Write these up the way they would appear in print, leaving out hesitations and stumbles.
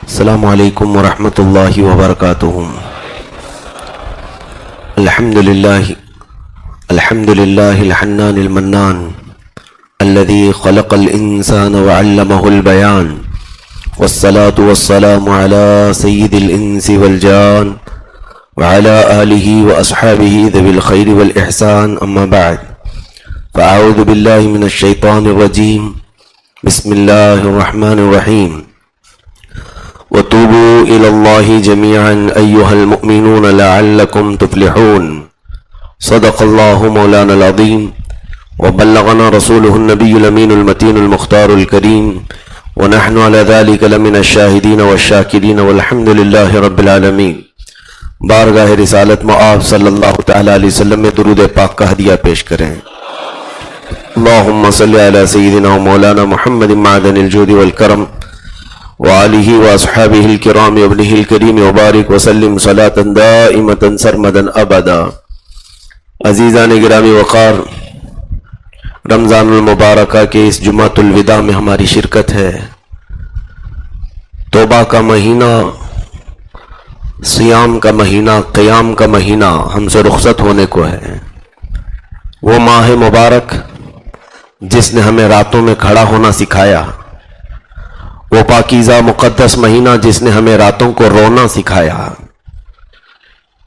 السلام علیکم ورحمۃ اللہ وبرکاتہ۔ الحمد للہ الحنان المنان الذي خلق الانسان وعلمه البيان، والصلاة والسلام على سید الانس والجان وعلى آلہ واصحابہ ذوی الخیر والاحسان، اما بعد فاعوذ باللہ من الشیطان الرجیم، بسم اللہ الرحمن الرحیم۔ وتوبوا إلى الله جميعا أيها المؤمنون لعلكم تفلحون، صدق الله مولانا العظيم وبلغنا رسوله النبي الأمين المتين المختار الكريم، ونحن على ذلك لمن الشاهدين والشاكرين والحمد لله رب العالمين۔ بارگاہ رسالت مآب صلی اللہ تعالی علیہ وسلم میں درود پاک کا ہدیہ پیش کریں۔ اللہم صلی علی سیدنا مولانا محمد معدن الجود والکرم وآلہ واصحابہ الکرام وابنہ الکریم وبارک وسلم صلاۃ دائمۃ سرمدا ابدا۔ عزیزان گرامی وقار، رمضان المبارکہ کے اس جمعۃ الوداع میں ہماری شرکت ہے۔ توبہ کا مہینہ، صیام کا مہینہ، قیام کا مہینہ ہم سے رخصت ہونے کو ہے۔ وہ ماہ مبارک جس نے ہمیں راتوں میں کھڑا ہونا سکھایا، وہ پاکیزہ مقدس مہینہ جس نے ہمیں راتوں کو رونا سکھایا،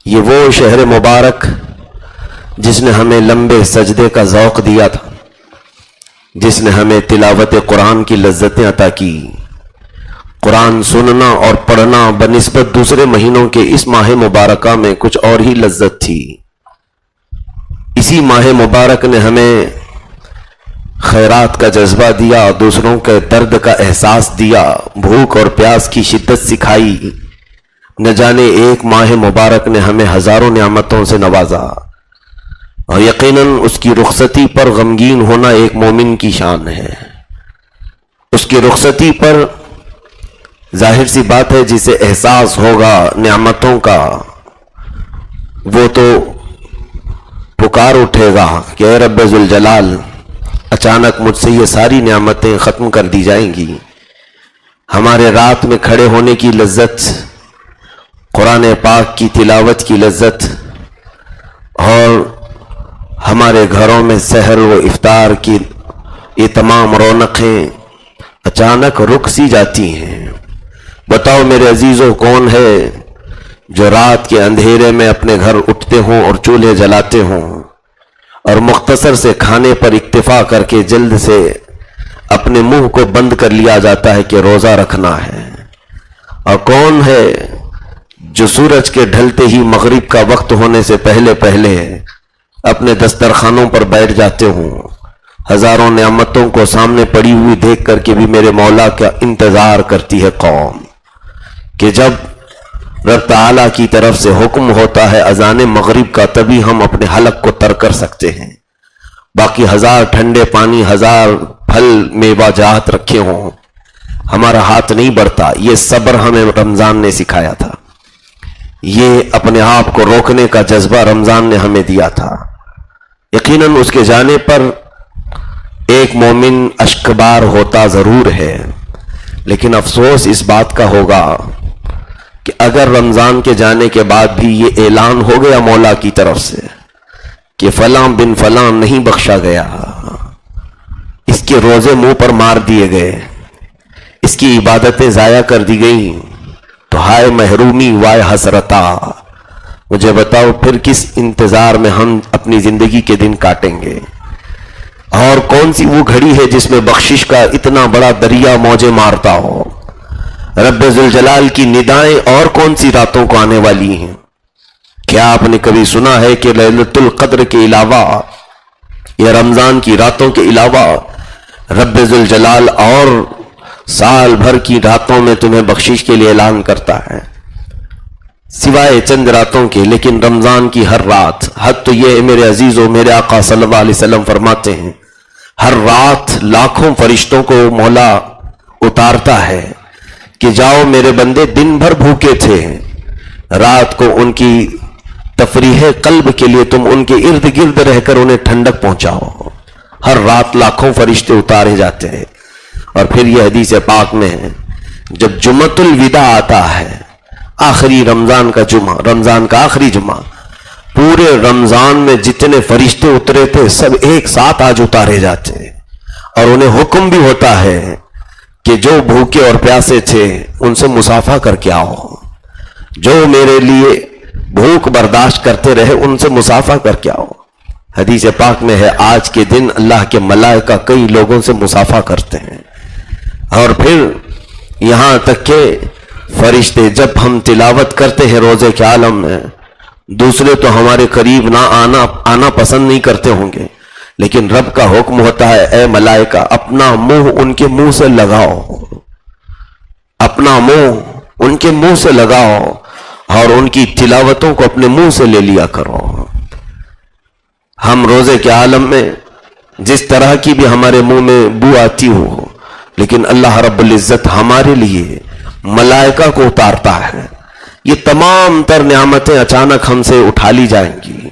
یہ وہ شہر مبارک جس نے ہمیں لمبے سجدے کا ذوق دیا تھا، جس نے ہمیں تلاوت قرآن کی لذتیں عطا کی۔ قرآن سننا اور پڑھنا بنسبت دوسرے مہینوں کے اس ماہ مبارکہ میں کچھ اور ہی لذت تھی۔ اسی ماہ مبارک نے ہمیں خیرات کا جذبہ دیا، دوسروں کے درد کا احساس دیا، بھوک اور پیاس کی شدت سکھائی۔ نہ جانے ایک ماہ مبارک نے ہمیں ہزاروں نعمتوں سے نوازا، اور یقیناً اس کی رخصتی پر غمگین ہونا ایک مومن کی شان ہے۔ اس کی رخصتی پر ظاہر سی بات ہے جسے احساس ہوگا نعمتوں کا، وہ تو پکار اٹھے گا کہ اے رب ذوالجلال، اچانک مجھ سے یہ ساری نعمتیں ختم کر دی جائیں گی۔ ہمارے رات میں کھڑے ہونے کی لذت، قرآن پاک کی تلاوت کی لذت، اور ہمارے گھروں میں سحر و افطار کی یہ تمام رونقیں اچانک رک سی جاتی ہیں۔ بتاؤ میرے عزیزوں، کون ہے جو رات کے اندھیرے میں اپنے گھر اٹھتے ہوں اور چولہے جلاتے ہوں اور مختصر سے کھانے پر اکتفا کر کے جلد سے اپنے منہ کو بند کر لیا جاتا ہے کہ روزہ رکھنا ہے؟ اور کون ہے جو سورج کے ڈھلتے ہی مغرب کا وقت ہونے سے پہلے پہلے اپنے دسترخوانوں پر بیٹھ جاتے ہوں؟ ہزاروں نعمتوں کو سامنے پڑی ہوئی دیکھ کر کے بھی میرے مولا کا انتظار کرتی ہے قوم کہ جب رب تعالیٰ کی طرف سے حکم ہوتا ہے اذان مغرب کا، تبھی ہم اپنے حلق کو تر کر سکتے ہیں۔ باقی ہزار ٹھنڈے پانی، ہزار پھل میوہ جات رکھے ہوں، ہمارا ہاتھ نہیں بڑھتا۔ یہ صبر ہمیں رمضان نے سکھایا تھا، یہ اپنے آپ کو روکنے کا جذبہ رمضان نے ہمیں دیا تھا۔ یقیناً اس کے جانے پر ایک مومن اشکبار ہوتا ضرور ہے، لیکن افسوس اس بات کا ہوگا کہ اگر رمضان کے جانے کے بعد بھی یہ اعلان ہو گیا مولا کی طرف سے کہ فلاں بن فلاں نہیں بخشا گیا، اس کے روزے منہ پر مار دیے گئے، اس کی عبادتیں ضائع کر دی گئیں، تو ہائے محرومی وائے حسرتا، مجھے بتاؤ پھر کس انتظار میں ہم اپنی زندگی کے دن کاٹیں گے؟ اور کون سی وہ گھڑی ہے جس میں بخشش کا اتنا بڑا دریا موجیں مارتا ہو؟ رب ذوالجلال کی ندائیں اور کون سی راتوں کو آنے والی ہیں؟ کیا آپ نے کبھی سنا ہے کہ لیلۃ القدر کے علاوہ یا رمضان کی راتوں کے علاوہ رب ذوالجلال اور سال بھر کی راتوں میں تمہیں بخشش کے لیے اعلان کرتا ہے؟ سوائے چند راتوں کے، لیکن رمضان کی ہر رات۔ حد تو یہ میرے عزیزوں، میرے آقا صلی اللہ علیہ وسلم فرماتے ہیں ہر رات لاکھوں فرشتوں کو مولا اتارتا ہے کہ جاؤ میرے بندے دن بھر بھوکے تھے، رات کو ان کی تفریح قلب کے لیے تم ان کے ارد گرد رہ کر انہیں ٹھنڈک پہنچاؤ۔ ہر رات لاکھوں فرشتے اتارے جاتے ہیں، اور پھر یہ حدیث پاک میں ہے جب جمعۃ الوداع آتا ہے، آخری رمضان کا جمعہ، رمضان کا آخری جمعہ، پورے رمضان میں جتنے فرشتے اترے تھے سب ایک ساتھ آج اتارے جاتے ہیں، اور انہیں حکم بھی ہوتا ہے کہ جو بھوکے اور پیاسے تھے ان سے مصافحہ کر کے آؤ، جو میرے لیے بھوک برداشت کرتے رہے ان سے مصافحہ کر کے آؤ۔ حدیث پاک میں ہے آج کے دن اللہ کے ملائکہ کئی لوگوں سے مصافحہ کرتے ہیں، اور پھر یہاں تک کہ فرشتے جب ہم تلاوت کرتے ہیں روزے کے عالم میں، دوسرے تو ہمارے قریب نہ آنا پسند نہیں کرتے ہوں گے، لیکن رب کا حکم ہوتا ہے اے ملائکہ اپنا منہ ان کے منہ سے لگاؤ، اپنا منہ ان کے منہ سے لگاؤ اور ان کی تلاوتوں کو اپنے منہ سے لے لیا کرو۔ ہم روزے کے عالم میں جس طرح کی بھی ہمارے منہ میں بو آتی ہو، لیکن اللہ رب العزت ہمارے لیے ملائکہ کو اتارتا ہے، یہ تمام تر نعمتیں اچانک ہم سے اٹھا لی جائیں گی۔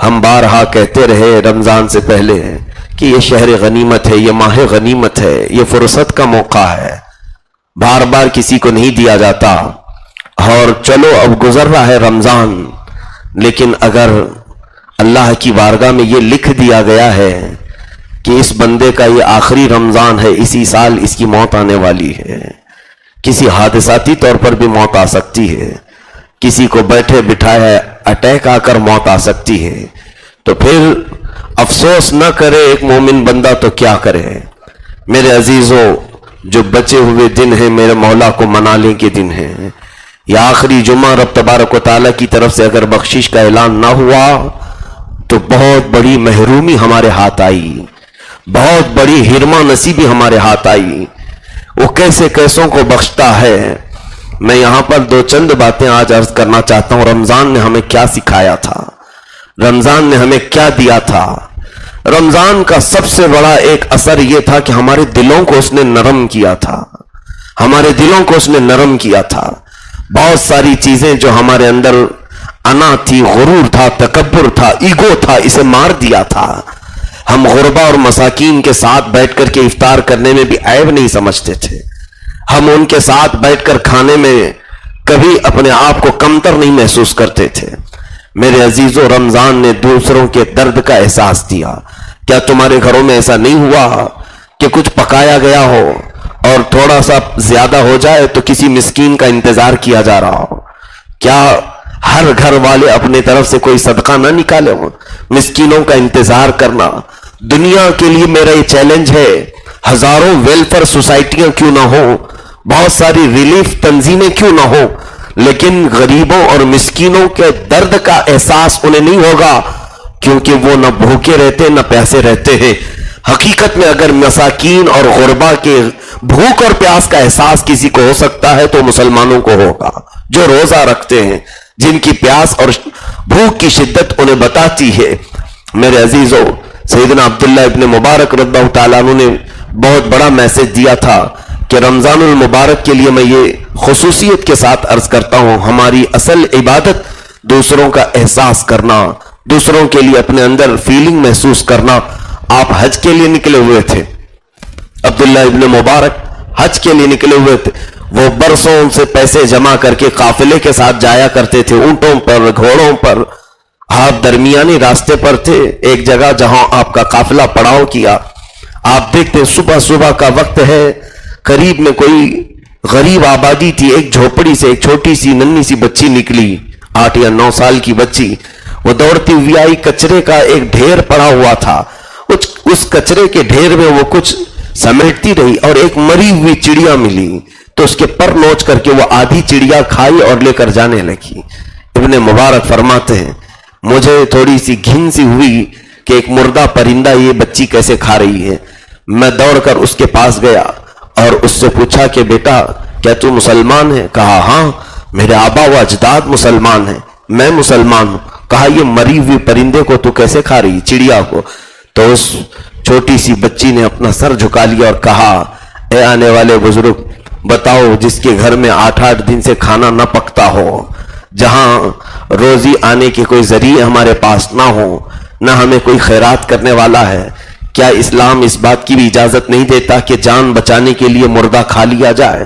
ہم بارہا کہتے رہے رمضان سے پہلے کہ یہ شہر غنیمت ہے، یہ ماہ غنیمت ہے، یہ فرصت کا موقع ہے، بار بار کسی کو نہیں دیا جاتا، اور چلو اب گزر رہا ہے رمضان، لیکن اگر اللہ کی بارگاہ میں یہ لکھ دیا گیا ہے کہ اس بندے کا یہ آخری رمضان ہے، اسی سال اس کی موت آنے والی ہے، کسی حادثاتی طور پر بھی موت آ سکتی ہے، کسی کو بیٹھے بٹھائے اٹیک آ کر موت آ سکتی ہے، تو پھر افسوس نہ کرے ایک مومن بندہ تو کیا کرے؟ میرے عزیزوں، جو بچے ہوئے دن ہیں میرے مولا کو منانے کے دن ہیں، یہ آخری جمعہ رب تبارک و تعالیٰ کی طرف سے اگر بخشش کا اعلان نہ ہوا تو بہت بڑی محرومی ہمارے ہاتھ آئی، بہت بڑی ہرما نصیبی ہمارے ہاتھ آئی۔ وہ کیسے کیسوں کو بخشتا ہے۔ میں یہاں پر دو چند باتیں آج عرض کرنا چاہتا ہوں۔ رمضان نے ہمیں کیا سکھایا تھا، رمضان نے ہمیں کیا دیا تھا۔ رمضان کا سب سے بڑا ایک اثر یہ تھا کہ ہمارے دلوں کو اس نے نرم کیا تھا، ہمارے دلوں کو اس نے نرم کیا تھا۔ بہت ساری چیزیں جو ہمارے اندر انا تھی، غرور تھا، تکبر تھا، ایگو تھا، اسے مار دیا تھا۔ ہم غربا اور مساکین کے ساتھ بیٹھ کر کے افطار کرنے میں بھی عیب نہیں سمجھتے تھے، ہم ان کے ساتھ بیٹھ کر کھانے میں کبھی اپنے آپ کو کمتر نہیں محسوس کرتے تھے۔ میرے عزیزوں، رمضان نے دوسروں کے درد کا احساس دیا۔ کیا تمہارے گھروں میں ایسا نہیں ہوا کہ کچھ پکایا گیا ہو اور تھوڑا سا زیادہ ہو جائے تو کسی مسکین کا انتظار کیا جا رہا ہو؟ کیا ہر گھر والے اپنے طرف سے کوئی صدقہ نہ نکالے ہوں؟ مسکینوں کا انتظار کرنا دنیا کے لیے میرا یہ چیلنج ہے۔ ہزاروں ویلفیئر سوسائٹیاں کیوں نہ ہو، بہت ساری ریلیف تنظیمیں کیوں نہ ہو، لیکن غریبوں اور مسکینوں کے درد کا احساس انہیں نہیں ہوگا، کیونکہ وہ نہ بھوکے رہتے نہ پیاسے رہتے ہیں۔ حقیقت میں اگر مساکین اور غربا کے بھوک اور پیاس کا احساس کسی کو ہو سکتا ہے تو مسلمانوں کو ہوگا، جو روزہ رکھتے ہیں، جن کی پیاس اور بھوک کی شدت انہیں بتاتی ہے۔ میرے عزیزوں، سیدنا عبداللہ ابن مبارک رضی اللہ تعالیٰ عنہ نے بہت بڑا میسج دیا تھا کہ رمضان المبارک کے لیے میں یہ خصوصیت کے ساتھ عرض کرتا ہوں، ہماری اصل عبادت دوسروں کا احساس کرنا، دوسروں کے لیے اپنے اندر فیلنگ محسوس کرنا۔ آپ حج کے لیے نکلے ہوئے تھے، عبداللہ ابن مبارک حج کے لیے نکلے ہوئے تھے، وہ برسوں سے پیسے جمع کر کے قافلے کے ساتھ جایا کرتے تھے، اونٹوں پر، گھوڑوں پر۔ آپ درمیانی راستے پر تھے، ایک جگہ جہاں آپ کا قافلہ پڑاؤ کیا۔ آپ دیکھتے صبح صبح کا وقت ہے، قریب میں کوئی غریب آبادی تھی، ایک جھوپڑی سے ایک چھوٹی سی ننھی سی بچی نکلی، 8 یا 9 سال کی بچی، وہ دوڑتی ہوئی آئی، کچرے کا ایک ڈھیر پڑا ہوا تھا، اس کچرے کے ڈھیر میں وہ کچھ سمیٹتی رہی اور ایک مری ہوئی چڑیا ملی، تو اس کے پر نوچ کر کے وہ آدھی چڑیا کھائی اور لے کر جانے لگی۔ ابن مبارک فرماتے ہیں مجھے تھوڑی سی گھن سی ہوئی کہ ایک مردہ پرندہ یہ بچی کیسے کھا رہی ہے۔ میں دوڑ کر اس کے پاس گیا اور اس سے پوچھا کہ بیٹا کیا تو مسلمان ہے؟ کہا ہاں، میرے آبا و اجداد مسلمان ہیں، میں مسلمان ہوں۔ کہا یہ مری ہوئی پرندے کو تو کیسے کھا رہی، چڑیا کو؟ تو اس چھوٹی سی بچی نے اپنا سر جھکا لیا اور کہا اے آنے والے بزرگ، بتاؤ جس کے گھر میں 8 دن سے کھانا نہ پکتا ہو، جہاں روزی آنے کے کوئی ذریعے ہمارے پاس نہ ہو، نہ ہمیں کوئی خیرات کرنے والا ہے، کیا اسلام اس بات کی بھی اجازت نہیں دیتا کہ جان بچانے کے لیے مردہ کھا لیا جائے؟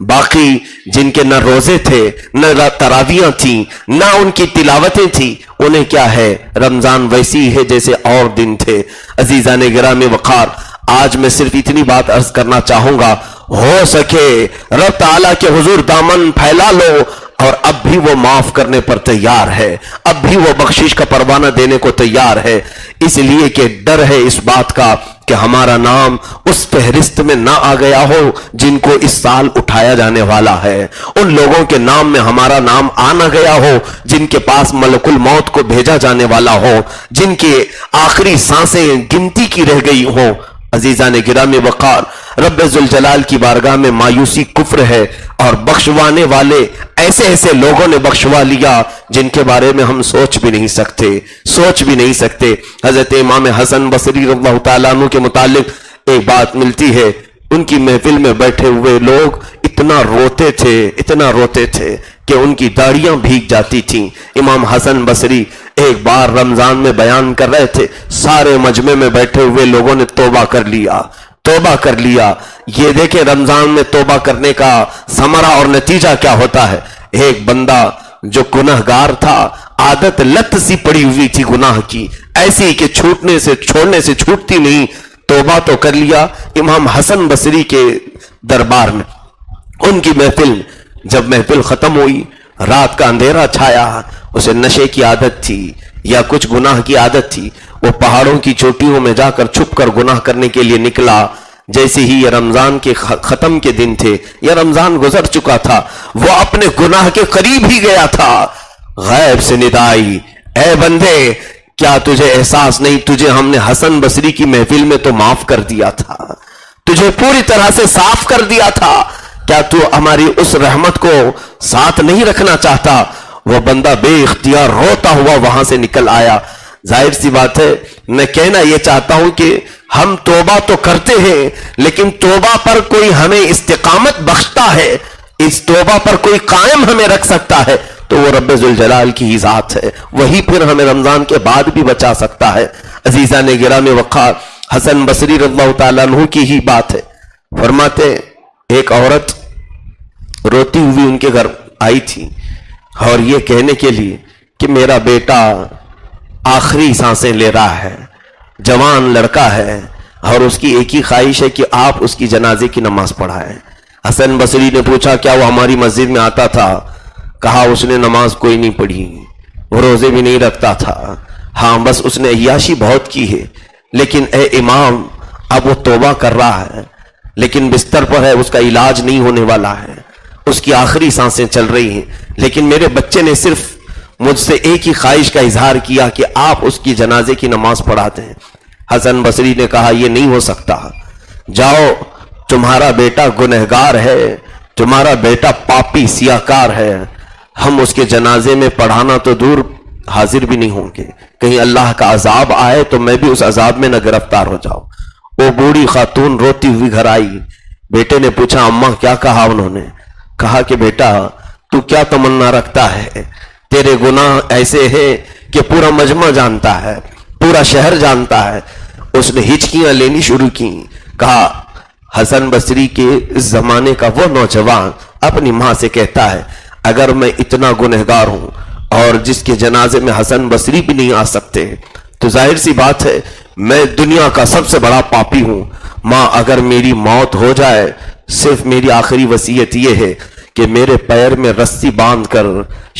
باقی جن کے نہ روزے تھے، نہ تراویاں تھیں، نہ ان کی تلاوتیں تھیں، انہیں کیا ہے، رمضان ویسی ہے جیسے اور دن تھے۔ عزیزان گرامی وقار، آج میں صرف اتنی بات عرض کرنا چاہوں گا، ہو سکے رب تعالیٰ کے حضور دامن پھیلا لو، اور اب بھی وہ معاف کرنے پر تیار ہے، اب بھی وہ بخشش کا پروانہ دینے کو تیار ہے، اس لیے کہ ڈر ہے اس بات کا کہ ہمارا نام اس فہرست میں نہ آ گیا ہو جن کو اس سال اٹھایا جانے والا ہے، ان لوگوں کے نام میں ہمارا نام آ نہ گیا ہو جن کے پاس ملک الموت کو بھیجا جانے والا ہو، جن کی آخری سانسیں گنتی کی رہ گئی ہوں۔ عزیزان گرامی وقار، رب ذوالجلال کی بارگاہ میں مایوسی کفر ہے، اور بخشوانے والے ایسے ایسے لوگوں نے بخشوا لیا جن کے بارے میں ہم سوچ بھی نہیں سکتے۔ حضرت امام حسن بصری رضی اللہ تعالیٰ عنہ کے متعلق ایک بات ملتی ہے، ان کی محفل میں بیٹھے ہوئے لوگ اتنا روتے تھے کہ ان کی داڑیاں بھیگ جاتی تھیں۔ امام حسن بصری ایک بار رمضان میں بیان کر رہے تھے، سارے مجمع میں بیٹھے ہوئے لوگوں نے توبہ کر لیا۔ یہ دیکھیں رمضان میں توبہ کرنے کا ثمرہ اور نتیجہ کیا ہوتا ہے۔ ایک بندہ جو گناہگار تھا، عادت لت سی پڑی ہوئی تھی گناہ کی، ایسی کہ چھوڑنے سے چھوٹتی نہیں، توبہ تو کر لیا۔ امام حسن بصری کے دربار میں ان کی محفل، جب محفل ختم ہوئی، رات کا اندھیرا چھایا، اسے نشے کی عادت تھی یا کچھ گناہ کی عادت تھی، وہ پہاڑوں کی چوٹیوں میں جا کر چھپ کر گناہ کرنے کے لیے نکلا۔ جیسے ہی یہ رمضان کے ختم کے دن تھے، یہ رمضان گزر چکا تھا، وہ اپنے گناہ کے قریب ہی گیا تھا، غیب سے ندا آئی، اے بندے کیا تجھے احساس نہیں، تجھے ہم نے حسن بصری کی محفل میں تو معاف کر دیا تھا، تجھے پوری طرح سے صاف کر دیا تھا، کیا تو ہماری اس رحمت کو ساتھ نہیں رکھنا چاہتا؟ وہ بندہ بے اختیار روتا ہوا وہاں سے نکل آیا۔ ظاہر سی بات ہے، میں کہنا یہ چاہتا ہوں کہ ہم توبہ تو کرتے ہیں، لیکن توبہ پر کوئی ہمیں استقامت بخشتا ہے، اس توبہ پر کوئی قائم ہمیں رکھ سکتا ہے تو وہ رب ذوالجلال کی ہی ذات ہے، وہی پھر ہمیں رمضان کے بعد بھی بچا سکتا ہے۔ عزیزان گرامی وقار، حسن بصری رضی اللہ تعالیٰ عنہ کی ہی بات ہے، فرماتے ایک عورت روتی ہوئی ان کے گھر آئی تھی اور یہ کہنے کے لیے کہ میرا بیٹا آخری سانسیں لے رہا ہے، جوان لڑکا ہے، اور اس کی ایک ہی خواہش ہے کہ آپ اس کی جنازے کی نماز پڑھائیں۔ حسن بصری نے پوچھا کیا وہ ہماری مسجد میں آتا تھا؟ کہا اس نے نماز کوئی نہیں پڑھی، وہ روزے بھی نہیں رکھتا تھا، ہاں بس اس نے عیاشی بہت کی ہے، لیکن اے امام اب وہ توبہ کر رہا ہے، لیکن بستر پر ہے، اس کا علاج نہیں ہونے والا ہے، اس کی آخری سانسیں چل رہی ہیں، لیکن میرے بچے نے صرف مجھ سے ایک ہی خواہش کا اظہار کیا کہ آپ اس کی جنازے کی نماز پڑھاتے ہیں۔ حسن بصری نے کہا یہ نہیں ہو سکتا، جاؤ تمہارا بیٹا گنہگار ہے، تمہارا بیٹا پاپی سیاہکار ہے، ہم اس کے جنازے میں پڑھانا تو دور حاضر بھی نہیں ہوں گے، کہیں اللہ کا عذاب آئے تو میں بھی اس عذاب میں نہ گرفتار ہو جاؤں۔ وہ بوڑھی خاتون روتی ہوئی گھر آئی، بیٹے نے پوچھا اماں کیا کہا؟ انہوں نے کہا کہ بیٹا تو کیا تمنا رکھتا ہے؟ تیرے گناہ ایسے ہیں کہ پورا مجمع جانتا ہے، پورا شہر جانتا ہے۔ اس نے ہچکیاں لینی شروع کی، کہا حسن بصری کے اس زمانے کا وہ نوجوان اپنی ماں سے کہتا ہے اگر میں اتنا گنہگار ہوں اور جس کے جنازے میں حسن بصری بھی نہیں آ سکتے تو ظاہر سی بات ہے میں دنیا کا سب سے بڑا پاپی ہوں۔ ماں اگر میری موت ہو جائے صرف میری آخری وصیت یہ ہے کہ میرے پیر میں رسی باندھ کر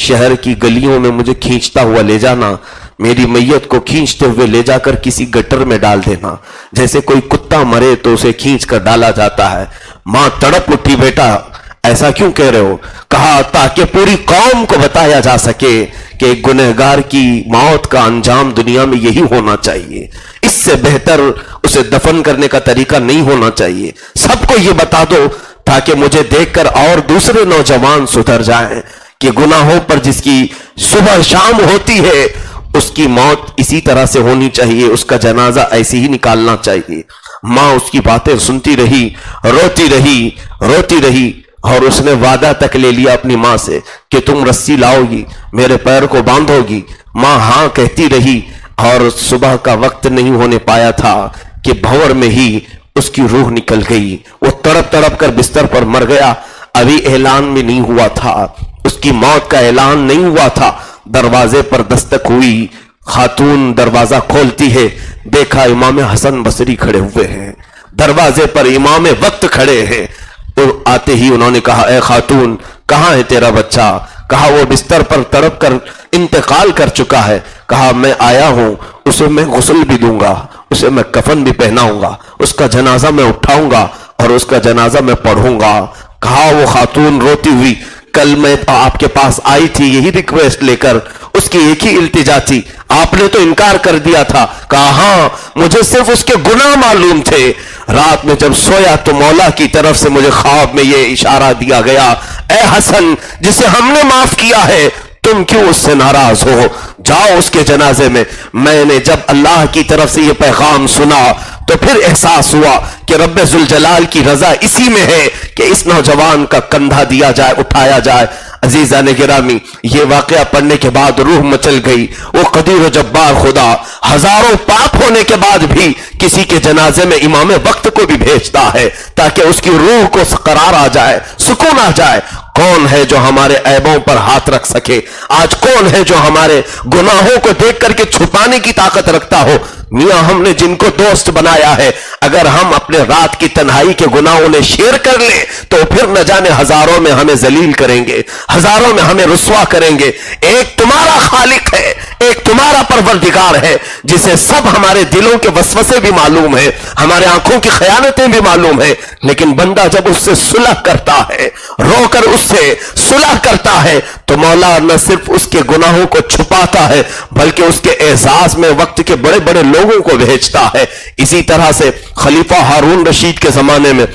شہر کی گلیوں میں مجھے کھینچتا ہوا لے جانا، میری میت کو کھینچتے ہوئے لے جا کر کسی گٹر میں ڈال دینا، جیسے کوئی کتا مرے تو اسے کھینچ کر ڈالا جاتا ہے۔ ماں تڑپ اٹھی، بیٹا ایسا کیوں کہہ رہے ہو؟ کہا تاکہ پوری قوم کو بتایا جا سکے کہ ایک گنہگار کی موت کا انجام دنیا میں یہی ہونا چاہیے، اس سے بہتر اسے دفن کرنے کا طریقہ نہیں ہونا چاہیے، سب کو یہ بتا دو تاکہ مجھے دیکھ کر اور دوسرے نوجوان سدھر جائیں کہ گناہوں پر جس کی صبح شام ہوتی ہے اس کی موت اسی طرح سے ہونی چاہیے، اس کا جنازہ ایسے ہی نکالنا چاہیے۔ ماں اس کی باتیں سنتی رہی، روتی رہی اور اس نے وعدہ تک لے لیا اپنی ماں سے کہ تم رسی لاؤ گی، میرے پیر کو باندھو گی۔ ماں ہاں کہتی رہی اور صبح کا وقت نہیں ہونے پایا تھا کہ بھنور میں ہی اس کی روح نکل گئی، وہ تڑپ تڑپ کر بستر پر مر گیا۔ ابھی اعلان بھی نہیں ہوا تھا, اس کی موت کا اعلان نہیں ہوا تھا. دروازے پر دستک ہوئی, خاتون دروازہ کھولتی ہے, دیکھا امام حسن بصری کھڑے ہوئے ہیں, دروازے پر امام وقت کھڑے ہیں. تو آتے ہی انہوں نے کہا, اے خاتون کہاں ہے تیرا بچہ؟ کہا وہ بستر پر تڑپ کر انتقال کر چکا ہے. کہا میں آیا ہوں, اسے میں غسل بھی دوں گا, اسے میں کفن بھی پہناؤں گا, اس کا جنازہ میں اٹھاؤں گا اور اس کا جنازہ میں پڑھوں گا. کہا وہ خاتون روتی ہوئی, کل میں آپ کے پاس آئی تھی یہی ریکویسٹ لے کر, اس کی ایک ہی التجا تھی, آپ نے تو انکار کر دیا تھا. کہا ہاں مجھے صرف اس کے گناہ معلوم تھے. رات میں جب سویا تو مولا کی طرف سے مجھے خواب میں یہ اشارہ دیا گیا, اے حسن جسے ہم نے معاف کیا ہے تم کیوں اس سے ناراض ہو, جاؤ اس کے جنازے میں. میں نے جب اللہ کی طرف سے یہ پیغام سنا تو پھر احساس ہوا کہ رب ذوالجلال کی رضا اسی میں ہے کہ اس نوجوان کا کندھا دیا جائے, اٹھایا جائے. عزیزان گرامی, یہ واقعہ پڑھنے کے بعد روح مچل گئی. وہ قدیر و جبار خدا ہزاروں پاپ ہونے کے بعد بھی کسی کے جنازے میں امام وقت کو بھی بھیجتا ہے تاکہ اس کی روح کو قرار آ جائے, سکون آ جائے. کون ہے جو ہمارے عیبوں پر ہاتھ رکھ سکے؟ آج کون ہے جو ہمارے گناہوں کو دیکھ کر کے چھپانے کی طاقت رکھتا ہو؟ میاں ہم نے جن کو دوست بنایا ہے, اگر ہم اپنے رات کی تنہائی کے گناہوں نے شیئر کر لیں تو پھر نہ جانے ہزاروں میں ہمیں ذلیل کریں گے, ہزاروں میں ہمیں رسوا کریں گے. ایک تمہارا خالق ہے, ایک تمہارا پروردگار ہے جسے سب ہمارے دلوں کے وسوسے بھی معلوم ہے, ہمارے آنکھوں کی خیانتیں بھی معلوم ہے. لیکن بندہ جب اس سے صلح کرتا ہے, رو کر اس سے صلح کرتا ہے, تو مولا نہ صرف اس کے گناہوں کو چھپاتا ہے بلکہ اس کے اعزاز میں وقت کے بڑے بڑے لوگوں کو بھیجتا ہے. اسی طرح سے خلیفہ ہارون رشید کے زمانے میں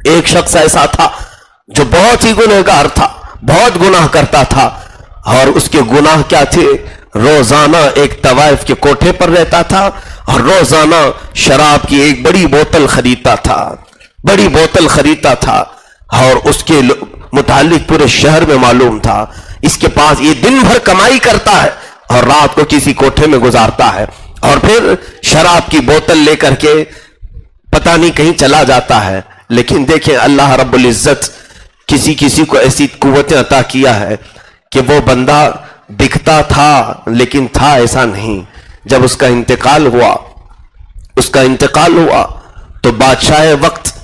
ایک شخص ایسا تھا جو بہت ہی گنہگار تھا, بہت گناہ کرتا تھا. اور اس کے گناہ کیا تھے؟ روزانہ ایک طوائف کے کوٹھے پر رہتا تھا اور روزانہ شراب کی ایک بڑی بوتل خریدتا تھا, بڑی بوتل خریدتا تھا. اور اس کے متعلق پورے شہر میں معلوم تھا, اس کے پاس یہ دن بھر کمائی کرتا ہے اور رات کو کسی کوٹھے میں گزارتا ہے اور پھر شراب کی بوتل لے کر کے پتہ نہیں کہیں چلا جاتا ہے. لیکن دیکھیں اللہ رب العزت کسی کسی کو ایسی قوتیں عطا کیا ہے کہ وہ بندہ دکھتا تھا لیکن تھا ایسا نہیں. جب اس کا انتقال ہوا تو بادشاہ وقت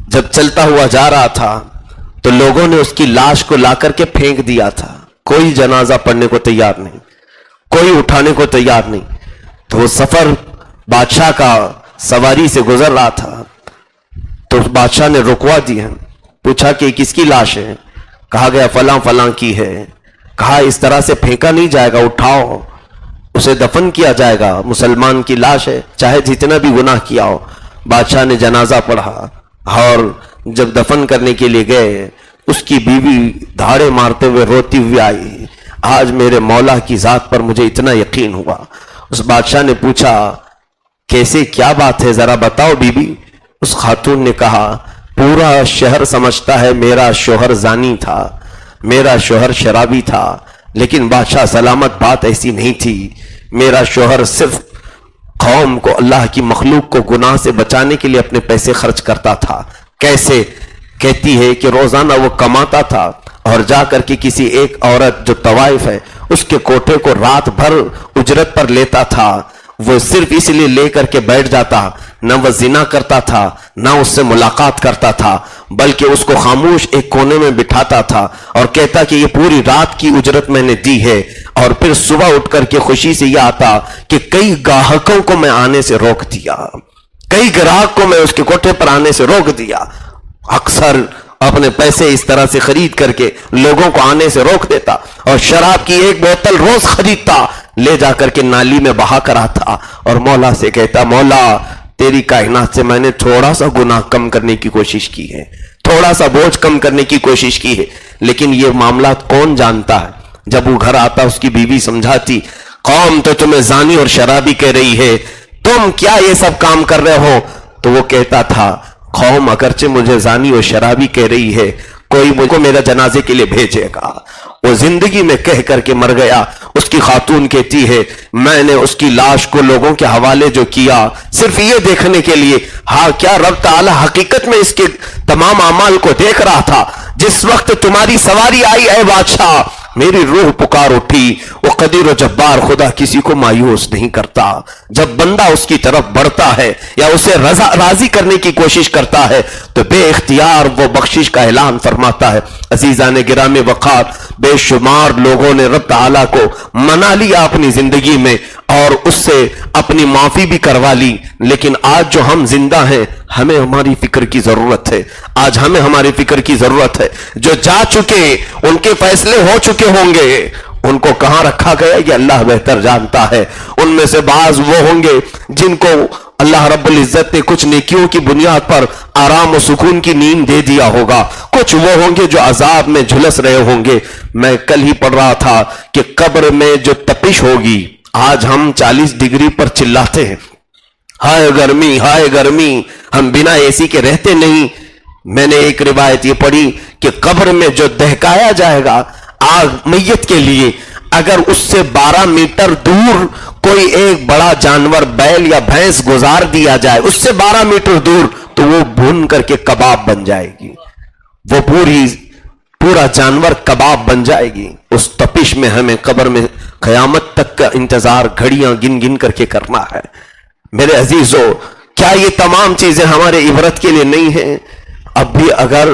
جب چلتا ہوا جا رہا تھا تو لوگوں نے اس کی لاش کو لا کر کے پھینک دیا تھا. کوئی جنازہ پڑھنے کو تیار نہیں, کوئی اٹھانے کو تیار نہیں. تو وہ سفر بادشاہ کا سواری سے گزر رہا تھا تو بادشاہ نے رکوا دیا, پوچھا کہ کس کی لاش ہے؟ کہا گیا فلاں فلاں کی ہے. کہا اس طرح سے پھینکا نہیں جائے گا, اٹھاؤ اسے دفن کیا جائے گا, مسلمان کی لاش ہے چاہے جتنا بھی گناہ کیا ہو. بادشاہ نے جنازہ پڑھا اور جب دفن کرنے کے لیے گئے اس کی بیوی دھاڑے مارتے ہوئے روتی ہوئی آئی, آج میرے مولا کی ذات پر مجھے اتنا یقین ہوا. اس بادشاہ نے پوچھا کیسے, کیا بات ہے ذرا بتاؤ بیوی. اس خاتون نے کہا پورا شہر سمجھتا ہے میرا شوہر زانی تھا, میرا شوہر شرابی تھا, لیکن بادشاہ سلامت بات ایسی نہیں تھی. میرا شوہر صرف قوم کو, اللہ کی مخلوق کو گناہ سے بچانے کے لیے اپنے پیسے خرچ کرتا تھا. کیسے؟ کہتی ہے کہ روزانہ وہ کماتا تھا اور جا کر کے کسی ایک عورت جو طوائف ہے اس کے کوٹھے کو رات بھر اجرت پر لیتا تھا. وہ صرف اس لیے لے کر کے بیٹھ جاتا, نہ وہ زنا کرتا تھا نہ اس سے ملاقات کرتا تھا, بلکہ اس کو خاموش ایک کونے میں بٹھاتا تھا اور کہتا کہ یہ پوری رات کی اجرت میں نے دی ہے. اور پھر صبح اٹھ کر کے خوشی سے یہ آتا کہ کئی گاہکوں کو میں آنے سے روک دیا, کئی گراہک کو میں اس کے کوٹھے پر آنے سے روک دیا. اکثر اپنے پیسے اس طرح سے خرید کر کے لوگوں کو آنے سے روک دیتا اور شراب کی ایک بوتل روز خریدتا, لے جا کر کے نالی میں بہا کر آتا اور مولا سے کہتا مولا تیری کائنات سے میں نے تھوڑا سا گناہ کم کرنے کی کوشش کی ہے, تھوڑا سا بوجھ کم کرنے کی کوشش کی ہے. لیکن یہ معاملات کون جانتا ہے؟ جب وہ گھر آتا اس کی بیوی سمجھاتی قوم تو تمہیں زانی اور شرابی کہہ رہی ہے, تم کیا یہ سب کام کر رہے ہو؟ تو وہ کہتا تھا قوم اگرچہ مجھے زانی اور شرابی کہہ رہی ہے, کوئی مجھ کو میرا جنازے کے لیے بھیجے گا. وہ زندگی میں کہہ کر کے مر گیا. اس کی خاتون کہتی ہے میں نے اس کی لاش کو لوگوں کے حوالے جو کیا صرف یہ دیکھنے کے لیے، ہاں کیا رب تعالی حقیقت میں اس کے تمام اعمال کو دیکھ رہا تھا؟ جس وقت تمہاری سواری آئی اے بادشاہ، میری روح پکار اٹھی۔ وہ قدیر و جبار خدا کسی کو مایوس نہیں کرتا۔ جب بندہ اس کی طرف بڑھتا ہے یا اسے راضی کرنے کی کوشش کرتا ہے تو بے اختیار وہ بخشش کا اعلان فرماتا ہے۔ عزیزان گرامی وقار، بے شمار لوگوں نے رب تعالیٰ کو منا لیا اپنی زندگی میں اور اس سے اپنی معافی بھی کروا لی، لیکن آج جو ہم زندہ ہیں ہمیں ہماری فکر کی ضرورت ہے۔ آج ہمیں ہماری فکر کی ضرورت ہے۔ جو جا چکے ان کے فیصلے ہو چکے ہوں گے، ان کو کہاں رکھا گیا یہ اللہ بہتر جانتا ہے۔ ان میں سے بعض وہ ہوں گے جن کو اللہ رب العزت نے کچھ نیکیوں کی بنیاد پر آرام و سکون کی نیند دے دیا ہوگا، کچھ وہ ہوں گے جو عذاب میں جھلس رہے ہوں گے۔ میں کل ہی پڑھ رہا تھا کہ قبر میں جو تپش ہوگی، آج ہم 40 ڈگری پر چلاتے ہیں، ہائے گرمی ہائے گرمی، ہم بنا اے سی کے رہتے نہیں۔ میں نے ایک روایت یہ پڑھی کہ قبر میں جو دہکایا جائے گا آگ میت کے لیے، اگر اس سے 12 میٹر دور کوئی ایک بڑا جانور بیل یا بھینس گزار دیا جائے، اس سے 12 میٹر دور، تو وہ بھون کر کے کباب بن جائے گی، وہ پورا جانور کباب بن جائے گی۔ اس تپش میں ہمیں قبر میں قیامت تک کا انتظار گھڑیاں گن گن کر کے کرنا ہے۔ میرے عزیزو، کیا یہ تمام چیزیں ہمارے عبرت کے لیے نہیں ہیں؟ اب بھی اگر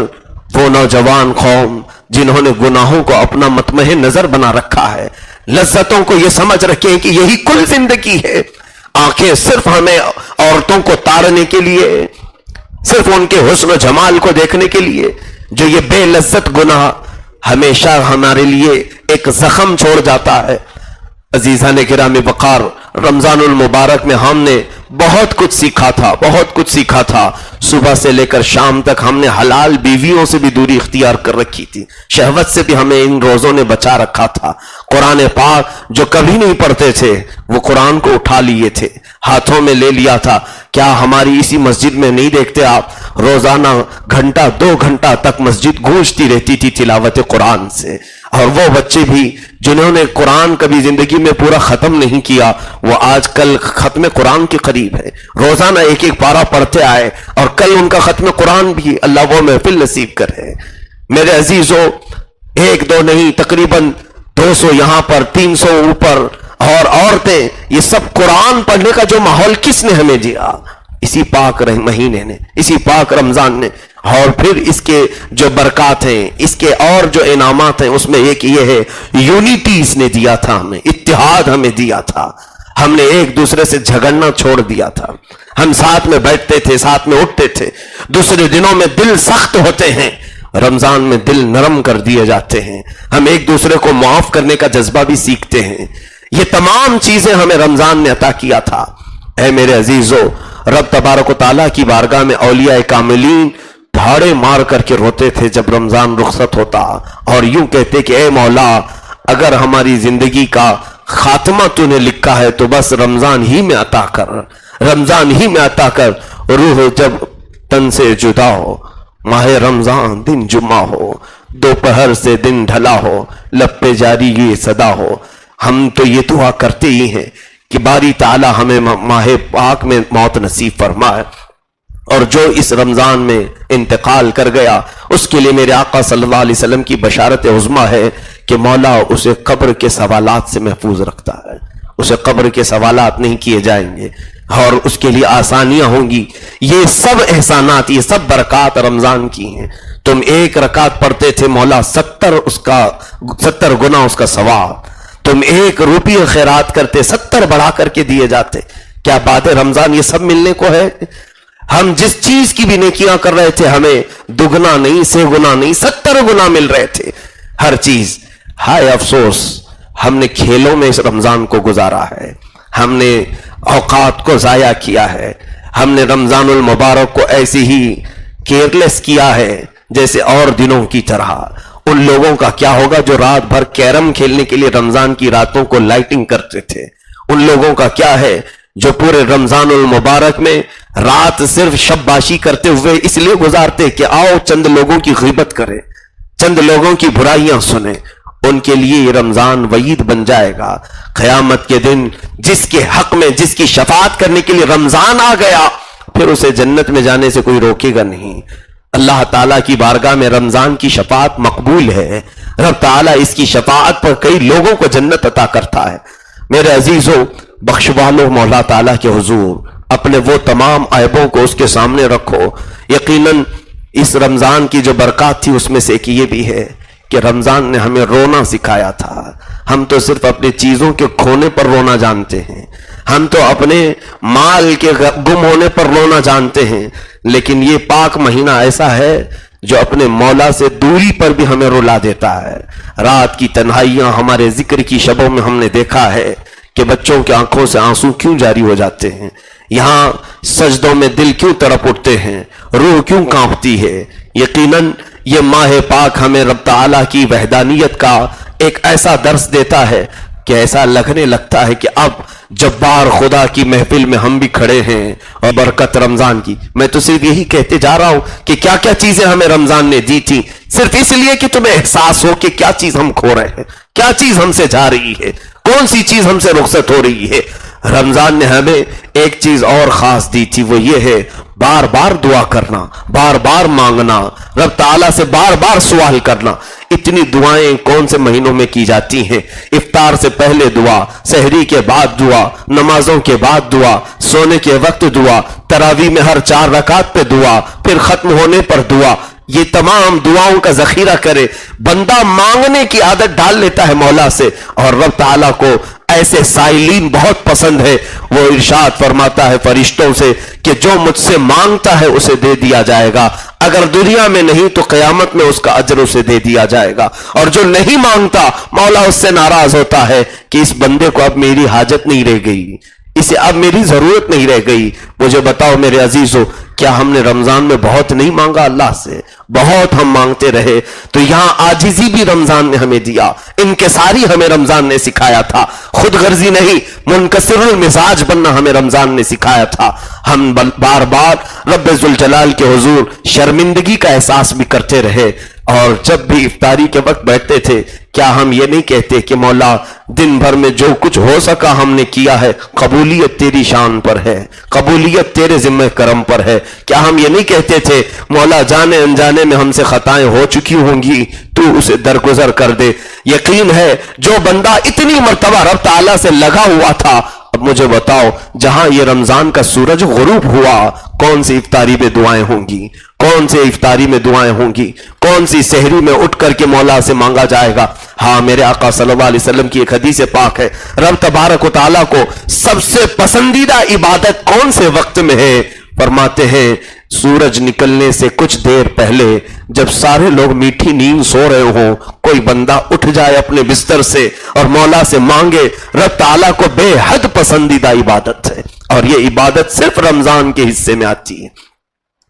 وہ نوجوان قوم جنہوں نے گناہوں کو اپنا مطمئن نظر بنا رکھا ہے، لذتوں کو یہ سمجھ رکھے کہ یہی کل زندگی ہے، آنکھیں صرف ہمیں عورتوں کو تارنے کے لیے، صرف ان کے حسن و جمال کو دیکھنے کے لیے، جو یہ بے لذت گناہ ہمیشہ ہمارے لیے ایک زخم چھوڑ جاتا ہے۔ عزیزان گرامی وقار، رمضان المبارک میں ہم نے بہت کچھ سیکھا تھا، بہت کچھ سیکھا تھا۔ صبح سے لے کر شام تک ہم نے حلال بیویوں سے بھی دوری اختیار کر رکھی تھی، شہوت سے بھی ہمیں ان روزوں نے بچا رکھا تھا۔ قرآن پاک جو کبھی نہیں پڑھتے تھے وہ قرآن کو اٹھا لیے تھے، ہاتھوں میں لے لیا تھا۔ کیا ہماری اسی مسجد میں نہیں دیکھتے آپ، روزانہ گھنٹہ 2 گھنٹہ تک مسجد گونجتی رہتی تھی تلاوت قرآن سے، اور وہ بچے بھی جنہوں نے قرآن کبھی زندگی میں پورا ختم نہیں کیا، وہ آج کل ختم قرآن کے قریب ہے، روزانہ ایک ایک پارہ پڑھتے آئے، اور کل ان کا ختم قرآن بھی اللہ وہ محفل نصیب کرے۔ میرے عزیزو، 1-2 نہیں، تقریباً 200 یہاں پر، 300 اوپر، اور عورتیں، یہ سب قرآن پڑھنے کا جو ماحول کس نے ہمیں دیا؟ اسی پاک مہینے نے، اسی پاک رمضان نے۔ اور پھر اس کے جو برکات ہیں، اس کے اور جو انعامات ہیں، اس میں ایک یہ ہے، یونیٹی اس نے دیا تھا ہمیں، اتحاد ہمیں دیا تھا۔ ہم نے ایک دوسرے سے جھگڑنا چھوڑ دیا تھا، ہم ساتھ میں بیٹھتے تھے، ساتھ میں اٹھتے تھے۔ دوسرے دنوں میں دل سخت ہوتے ہیں، رمضان میں دل نرم کر دیے جاتے ہیں، ہم ایک دوسرے کو معاف کرنے کا جذبہ بھی سیکھتے ہیں۔ یہ تمام چیزیں ہمیں رمضان نے عطا کیا تھا۔ اے میرے عزیزو، رب تبارک و تعالیٰ کی بارگاہ میں اولیاء کاملین دھاڑے مار کر کے روتے تھے جب رمضان رخصت ہوتا، اور یوں کہتے کہ اے مولا، اگر ہماری زندگی کا خاتمہ تو نے لکھا ہے تو بس رمضان ہی میں عطا کر، رمضان ہی میں عطا کر۔ روح جب تن سے جدا ہو، ماہ رمضان دن جمعہ ہو، دوپہر سے دن ڈھلا ہو، لب پہ جاری یہ صدا ہو۔ ہم تو یہ دعا کرتے ہی ہیں کہ باری تعالی ہمیں ماہ پاک میں موت نصیب فرمائے، اور جو اس رمضان میں انتقال کر گیا اس کے لیے میرے آقا صلی اللہ علیہ وسلم کی بشارت عظمیٰ ہے کہ مولا اسے قبر کے سوالات سے محفوظ رکھتا ہے، اسے قبر کے سوالات نہیں کیے جائیں گے، اور اس کے لیے آسانیاں ہوں گی۔ یہ سب احسانات، یہ سب برکات رمضان کی ہیں۔ تم 1 رکعت پڑھتے تھے، مولا 70 گنا اس کا ثواب۔ تم 1 روپیہ خیرات کرتے، 70 بڑھا کر کے دیے جاتے۔ کیا بعد رمضان یہ سب ملنے کو ہے؟ ہم جس چیز کی بھی نیکیاں کر رہے تھے ہمیں 2 گنا نہیں، 6 گنا نہیں، 70 گنا مل رہے تھے ہر چیز۔ ہائے افسوس، ہم نے کھیلوں میں اس رمضان کو گزارا ہے، ہم نے اوقات کو ضائع کیا ہے، ہم نے رمضان المبارک کو ایسی ہی کیئرلیس کیا ہے جیسے اور دنوں کی طرح۔ ان لوگوں کا کیا ہوگا جو رات بھر کیرم کھیلنے کے لیے رمضان کی راتوں کو لائٹنگ کرتے تھے؟ ان لوگوں کا کیا ہے جو پورے رمضان المبارک میں رات صرف شب باشی کرتے ہوئے اس لیے گزارتے کہ آؤ چند لوگوں کی غیبت کریں، چند لوگوں کی برائیاں سنیں؟ ان کے لیے یہ رمضان وعید بن جائے گا. قیامت کے دن جس کے حق میں جس کی شفاعت کرنے کے لیے رمضان آ گیا پھر اسے جنت میں جانے سے کوئی روکے گا نہیں. اللہ تعالیٰ کی بارگاہ میں رمضان کی شفاعت مقبول ہے. رب تعالیٰ اس کی شفاعت پر کئی لوگوں کو جنت عطا کرتا ہے. میرے عزیزوں، بخشوا لو مولا تعالیٰ کے حضور، اپنے وہ تمام عیبوں کو اس کے سامنے رکھو. یقیناً اس رمضان کی جو برکات تھی اس میں سے ایک یہ بھی ہے کہ رمضان نے ہمیں رونا سکھایا تھا. ہم تو صرف اپنی چیزوں کے کھونے پر رونا جانتے ہیں، ہم تو اپنے مال کے گم ہونے پر رونا جانتے ہیں، لیکن یہ پاک مہینہ ایسا ہے جو اپنے مولا سے دوری پر بھی ہمیں رلا دیتا ہے. رات کی تنہائیاں ہمارے ذکر کی شبوں میں ہم نے دیکھا ہے کہ بچوں کی آنکھوں سے آنسو کیوں جاری ہو جاتے ہیں، یہاں سجدوں میں دل کیوں تڑپ اٹھتے ہیں، روح کیوں کانپتی ہے. یقیناً یہ ماہ پاک ہمیں رب تعالیٰ کی وحدانیت کا ایک ایسا درس دیتا ہے کہ ایسا لگنے لگتا ہے کہ اب جبار خدا کی محفل میں ہم بھی کھڑے ہیں. اور برکت رمضان کی، میں تو صرف یہی کہتے جا رہا ہوں کہ کیا کیا چیزیں ہمیں رمضان نے دی تھی، صرف اس لیے کہ تمہیں احساس ہو کہ کیا چیز ہم کھو رہے ہیں، کیا چیز ہم سے جا رہی ہے، کون سی چیز ہم سے رخصت ہو رہی ہے. رمضان نے ہمیں ایک چیز اور خاص دی تھی، وہ یہ ہے بار بار دعا کرنا، بار بار مانگنا، رب تعالیٰ سے بار بار سوال کرنا. اتنی دعائیں کون سے مہینوں میں کی جاتی ہیں؟ افطار سے پہلے دعا، سحری کے بعد دعا، نمازوں کے بعد دعا، سونے کے وقت دعا، تراویح میں ہر 4 رکعت پہ دعا، پھر ختم ہونے پر دعا. یہ تمام دعاؤں کا ذخیرہ کرے. بندہ مانگنے کی عادت ڈال لیتا ہے مولا سے، اور رب تعالیٰ کو ایسے سائلین بہت پسند ہے. وہ ارشاد فرماتا ہے فرشتوں سے کہ جو مجھ سے مانگتا ہے اسے دے دیا جائے گا، اگر دنیا میں نہیں تو قیامت میں اس کا اجر اسے دے دیا جائے گا. اور جو نہیں مانگتا مولا اس سے ناراض ہوتا ہے کہ اس بندے کو اب میری حاجت نہیں رہ گئی، اسے اب میری ضرورت نہیں رہ گئی. مجھے بتاؤ میرے عزیزو، کیا ہم نے رمضان میں بہت نہیں مانگا اللہ سے؟ بہت ہم مانگتے رہے. تو یہاں عاجزی بھی رمضان نے ہمیں دیا، انکساری ہمیں رمضان نے سکھایا تھا، خود غرضی نہیں، منکسر المزاج بننا ہمیں رمضان نے سکھایا تھا. ہم بار بار رب ذوالجلال کے حضور شرمندگی کا احساس بھی کرتے رہے. اور جب بھی افطاری کے وقت بیٹھتے تھے کیا ہم یہ نہیں کہتے کہ مولا دن بھر میں جو کچھ ہو سکا ہم نے کیا ہے، قبولیت تیری شان پر ہے، قبولیت تیرے ذمہ کرم پر ہے؟ کیا ہم یہ نہیں کہتے تھے مولا جانے انجانے میں ہم سے خطائیں ہو چکی ہوں گی، تو اسے درگزر کر دے؟ یقین ہے جو بندہ اتنی مرتبہ رب تعالیٰ سے لگا ہوا تھا. اب مجھے بتاؤ جہاں یہ رمضان کا سورج غروب ہوا کون سی افطاری میں دعائیں ہوں گی، کون سے افطاری میں دعائیں ہوں گی، کون سی سحری میں اٹھ کر کے مولا سے مانگا جائے گا؟ ہاں، میرے آقا صلی اللہ علیہ وسلم کی ایک حدیث پاک ہے، رب تبارک و تعالیٰ کو سب سے پسندیدہ عبادت کون سے وقت میں ہے؟ فرماتے ہیں سورج نکلنے سے کچھ دیر پہلے، جب سارے لوگ میٹھی نیند سو رہے ہوں، کوئی بندہ اٹھ جائے اپنے بستر سے اور مولا سے مانگے. رب تعالیٰ کو بے حد پسندیدہ عبادت ہے. اور یہ عبادت صرف رمضان کے حصے میں آتی ہے.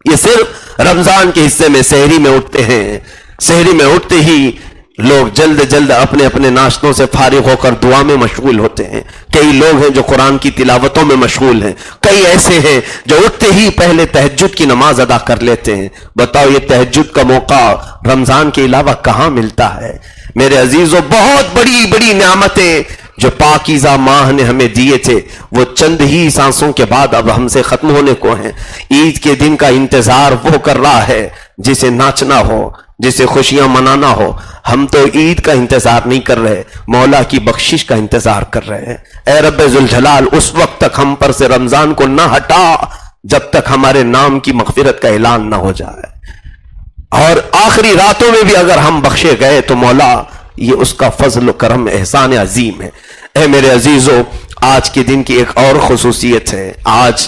یہ صرف رمضان کے حصے میں سحری میں اٹھتے ہیں. سحری میں اٹھتے ہی لوگ جلد جلد اپنے اپنے ناشتوں سے فارغ ہو کر دعا میں مشغول ہوتے ہیں. کئی لوگ ہیں جو قرآن کی تلاوتوں میں مشغول ہیں، کئی ایسے ہیں جو اٹھتے ہی پہلے تہجد کی نماز ادا کر لیتے ہیں. بتاؤ یہ تہجد کا موقع رمضان کے علاوہ کہاں ملتا ہے؟ میرے عزیزو، بہت بڑی بڑی نعمتیں جو پاکیزہ ماہ نے ہمیں دیے تھے وہ چند ہی سانسوں کے بعد اب ہم سے ختم ہونے کو ہیں. عید کے دن کا انتظار وہ کر رہا ہے جسے ناچنا ہو، جسے خوشیاں منانا ہو. ہم تو عید کا انتظار نہیں کر رہے، مولا کی بخشش کا انتظار کر رہے ہیں. اے رب ذوالجلال اس وقت تک ہم پر سے رمضان کو نہ ہٹا جب تک ہمارے نام کی مغفرت کا اعلان نہ ہو جائے. اور آخری راتوں میں بھی اگر ہم بخشے گئے تو مولا یہ اس کا فضل و کرم احسان عظیم ہے. اے میرے عزیزو، آج کے دن کی ایک اور خصوصیت ہے. آج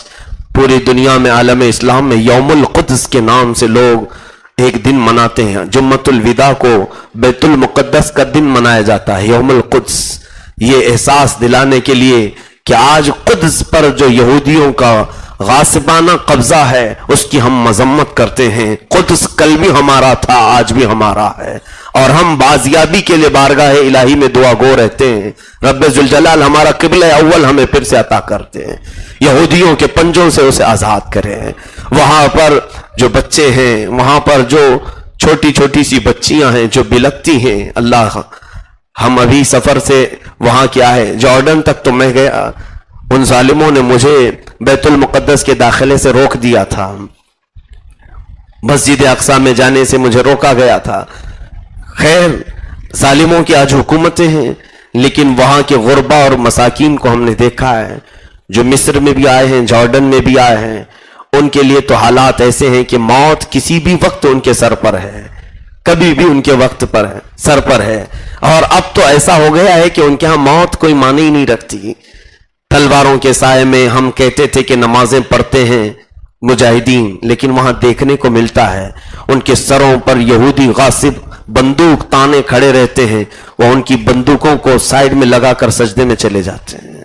پوری دنیا میں عالم اسلام میں یوم القدس کے نام سے لوگ ایک دن مناتے ہیں. جمعۃ الوداع کو بیت المقدس کا دن منایا جاتا ہے، یوم القدس. یہ احساس دلانے کے لیے کہ آج قدس پر جو یہودیوں کا غاصبانہ قبضہ ہے اس کی ہم مذمت کرتے ہیں. قدس کل بھی ہمارا تھا، آج بھی ہمارا ہے، اور ہم بازیابی کے لیے بارگاہ الہی میں دعا گو رہتے ہیں. رب ذوالجلال ہمارا قبلہ اول ہمیں پھر سے عطا کرتے ہیں، یہودیوں کے پنجوں سے اسے آزاد کرے ہیں. وہاں پر جو بچے ہیں، وہاں پر جو چھوٹی چھوٹی سی بچیاں ہیں جو بلکتی ہیں، اللہ ہم ابھی سفر سے وہاں کیا ہے جارڈن تک تو میں گیا، ان ظالموں نے مجھے بیت المقدس کے داخلے سے روک دیا تھا، مسجد اقصی میں جانے سے مجھے روکا گیا تھا۔ خیر ظالموں کی آج حکومتیں ہیں، لیکن وہاں کے غربا اور مساکین کو ہم نے دیکھا ہے، جو مصر میں بھی آئے ہیں، جارڈن میں بھی آئے ہیں، ان کے لیے تو حالات ایسے ہیں کہ موت کسی بھی وقت ان کے سر پر ہے، کبھی بھی ان کے وقت پر ہے، سر پر ہے۔ اور اب تو ایسا ہو گیا ہے کہ ان کے ہاں موت کوئی معنی ہی نہیں رکھتی۔ تلواروں کے سائے میں ہم کہتے تھے کہ نمازیں پڑھتے ہیں مجاہدین، لیکن وہاں دیکھنے کو ملتا ہے ان کے سروں پر یہودی غاصب بندوق تانے کھڑے رہتے ہیں، وہ ان کی بندوقوں کو سائیڈ میں لگا کر سجدے میں چلے جاتے ہیں،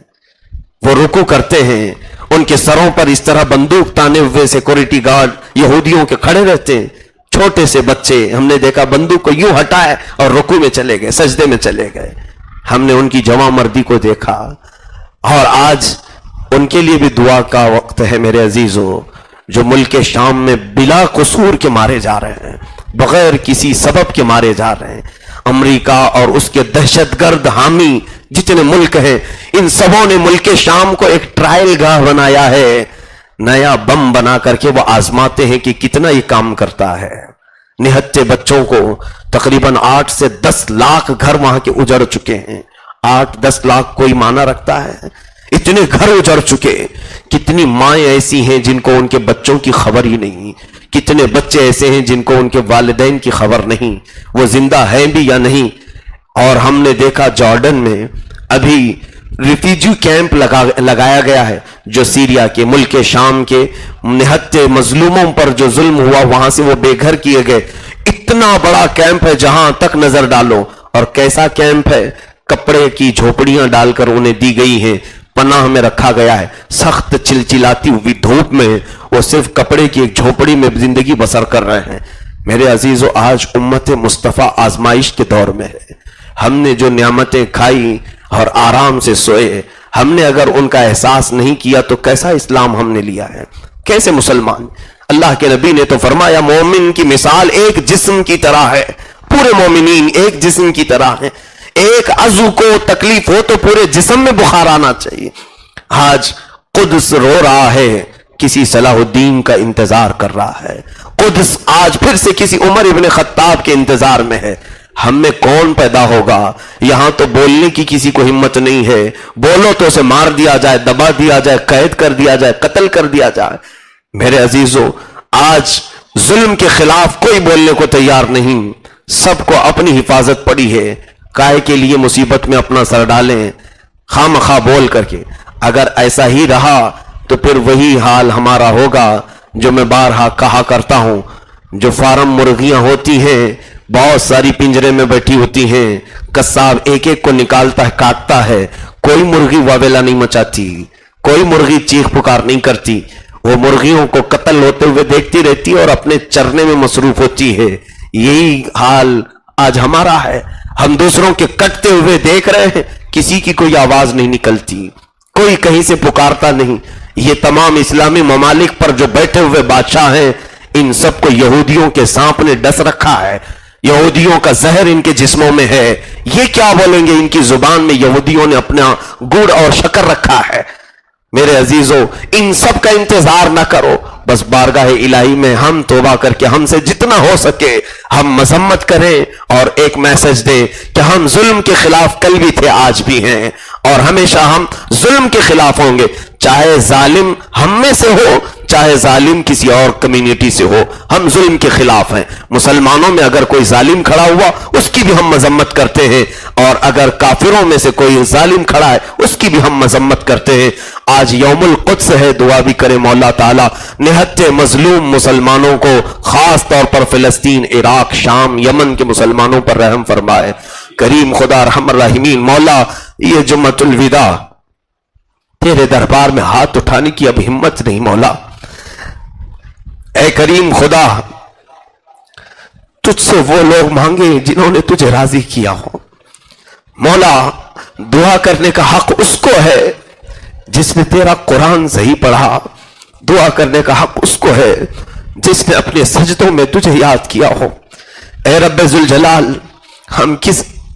وہ رکوع کرتے ہیں، ان کے سروں پر اس طرح بندوق تانے ہوئے سیکورٹی گارڈ یہودیوں کے کھڑے رہتے ہیں۔ چھوٹے سے بچے ہم نے دیکھا بندوق کو یوں ہٹائے اور رکوع میں چلے گئے، سجدے میں چلے گئے۔ ہم نے ان کی جواں مردی کو دیکھا، اور آج ان کے لیے بھی دعا کا وقت ہے میرے عزیزو، جو ملک شام میں بلا قصور کے مارے جا رہے ہیں، بغیر کسی سبب کے مارے جا رہے ہیں۔ امریکہ اور اس کے دہشت گرد حامی جتنے ملک ہیں، ان سبوں نے ملک شام کو ایک ٹرائل گاہ بنایا ہے، نیا بم بنا کر کے وہ آزماتے ہیں کہ کتنا یہ کام کرتا ہے۔ نہتے بچوں کو تقریباً 8 سے 10 لاکھ گھر وہاں کے اجڑ چکے ہیں۔ 8-10 لاکھ کوئی معنی رکھتا ہے؟ اتنے گھر اجڑ چکے، کتنی مائیں ایسی ہیں جن کو ان کے بچوں کی خبر ہی نہیں، کتنے بچے ایسے ہیں جن کو ان کے والدین کی خبر نہیں، وہ زندہ ہیں بھی یا نہیں۔ اور ہم نے دیکھا جارڈن میں ابھی ریفیوجی کیمپ لگایا گیا ہے، جو سیریا کے ملک شام کے نہتے مظلوموں پر جو ظلم ہوا وہاں سے وہ بے گھر کیے گئے۔ اتنا بڑا کیمپ ہے جہاں تک نظر ڈالو، اور کیسا کیمپ ہے؟ کپڑے کی جھوپڑیاں ڈال کر انہیں دی گئی ہیں، پناہ میں رکھا گیا ہے، سخت چلچلاتی ہوئی دھوپ میں وہ صرف کپڑے کی ایک جھوپڑی میں زندگی بسر کر رہے ہیں۔ میرے عزیزو، آج امت مصطفیٰ آزمائش کے دور میں ہے۔ ہم نے جو نعمتیں کھائی اور آرام سے سوئے، ہم نے اگر ان کا احساس نہیں کیا تو کیسا اسلام ہم نے لیا ہے؟ کیسے مسلمان؟ اللہ کے نبی نے تو فرمایا مومن کی مثال ایک جسم کی طرح ہے، پورے مومنین ایک جسم کی طرح ہیں، ایک عضو کو تکلیف ہو تو پورے جسم میں بخار آنا چاہیے۔ آج قدس رو رہا ہے، کسی صلاح الدین کا انتظار کر رہا ہے، قدس آج پھر سے کسی عمر ابن خطاب کے انتظار میں ہے۔ ہم میں کون پیدا ہوگا؟ یہاں تو بولنے کی کسی کو ہمت نہیں ہے، بولو تو اسے مار دیا جائے، دبا دیا جائے، قید کر دیا جائے، قتل کر دیا جائے۔ میرے عزیزو، آج ظلم کے خلاف کوئی بولنے کو تیار نہیں، سب کو اپنی حفاظت پڑی ہے۔ کائے کے لیے مصیبت میں اپنا سر ڈالیں خواہ مخواہ بول کر کے؟ اگر ایسا ہی رہا تو پھر وہی حال ہمارا ہوگا جو میں بارہا کہا کرتا ہوں، جو فارم مرغیاں ہوتی ہیں بہت ساری پنجرے میں بیٹھی ہوتی ہیں، قصاب ایک ایک کو نکالتا ہے، کاٹتا ہے، کوئی مرغی واویلا نہیں مچاتی، کوئی مرغی چیخ پکار نہیں کرتی، وہ مرغیوں کو قتل ہوتے ہوئے دیکھتی رہتی اور اپنے چرنے میں مصروف ہوتی ہے۔ یہی حال آج ہمارا ہے، ہم دوسروں کے کٹتے ہوئے دیکھ رہے ہیں، کسی کی کوئی آواز نہیں نکلتی، کوئی کہیں سے پکارتا نہیں۔ یہ تمام اسلامی ممالک پر جو بیٹھے ہوئے بادشاہ ہیں، ان سب کو یہودیوں کے سانپ نے ڈس رکھا ہے، یہودیوں کا زہر ان کے جسموں میں ہے۔ یہ کیا بولیں گے؟ ان کی زبان میں یہودیوں نے اپنا گڑ اور شکر رکھا ہے۔ میرے عزیزو، ان سب کا انتظار نہ کرو، بس بارگاہ الہی میں ہم توبہ کر کے ہم سے جتنا ہو سکے ہم مذمت کریں اور ایک میسج دیں کہ ہم ظلم کے خلاف کل بھی تھے، آج بھی ہیں، اور ہمیشہ ہم ظلم کے خلاف ہوں گے، چاہے ظالم ہم میں سے ہو چاہے ظالم کسی اور کمیونٹی سے ہو، ہم ظلم کے خلاف ہیں۔ مسلمانوں میں اگر کوئی ظالم کھڑا ہوا اس کی بھی ہم مذمت کرتے ہیں، اور اگر کافروں میں سے کوئی ظالم کھڑا ہے اس کی بھی ہم مذمت کرتے ہیں۔ آج یوم القدس ہے، دعا بھی کرے مولا تعالیٰ نہتے مظلوم مسلمانوں کو، خاص طور پر فلسطین، عراق، شام، یمن کے مسلمانوں پر رحم فرمائے۔ کریم خدا رحم الرحیمین، مولا یہ جمعۃ الوداع تیرے دربار میں ہاتھ اٹھانے کی اب ہمت نہیں مولا، اے کریم خدا تجھ سے وہ لوگ مانگے جنہوں نے تجھے راضی کیا ہو۔ مولا دعا کرنے کا حق اس کو ہے جس نے تیرا قرآن صحیح پڑھا، دعا کرنے کا حق اس کو ہے جس نے اپنے سجدوں میں تجھے یاد کیا ہو۔ اے رب ذوالجلال، ہم کس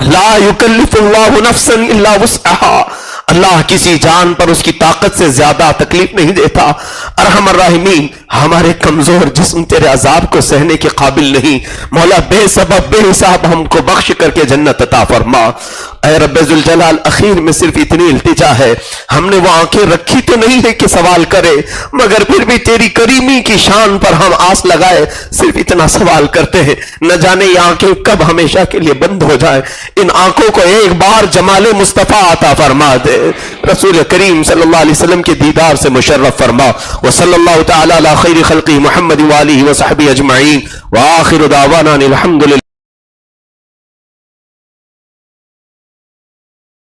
لا یکلف اللہ نفسا الا وسعها، اللہ کسی جان پر اس کی طاقت سے زیادہ تکلیف نہیں دیتا۔ ارحم الراحمین، ہمارے کمزور جسم تیرے عذاب کو سہنے کے قابل نہیں، مولا بے سبب بے حساب ہم کو بخش کر کے جنت عطا فرما۔ اے رب ذوالجلال، اخیر میں صرف اتنی التجا ہے، ہم نے وہ آنکھیں رکھی تو نہیں ہے کہ سوال کرے، مگر پھر بھی تیری کریمی کی شان پر ہم آس لگائے صرف اتنا سوال کرتے ہیں، نہ جانے یہ آنکھیں کب ہمیشہ کے لیے بند ہو جائیں، ان آنکھوں کو ایک بار جمال مصطفیٰ عطا فرما دے، رسول کریم صلی اللہ علیہ وسلم کے دیدار سے مشرف فرما۔ وصلی اللہ تعالی علی خیر خلقہ محمد وآلہ وصحبہ اجمعین، وآخر دعوانا الحمدللہ۔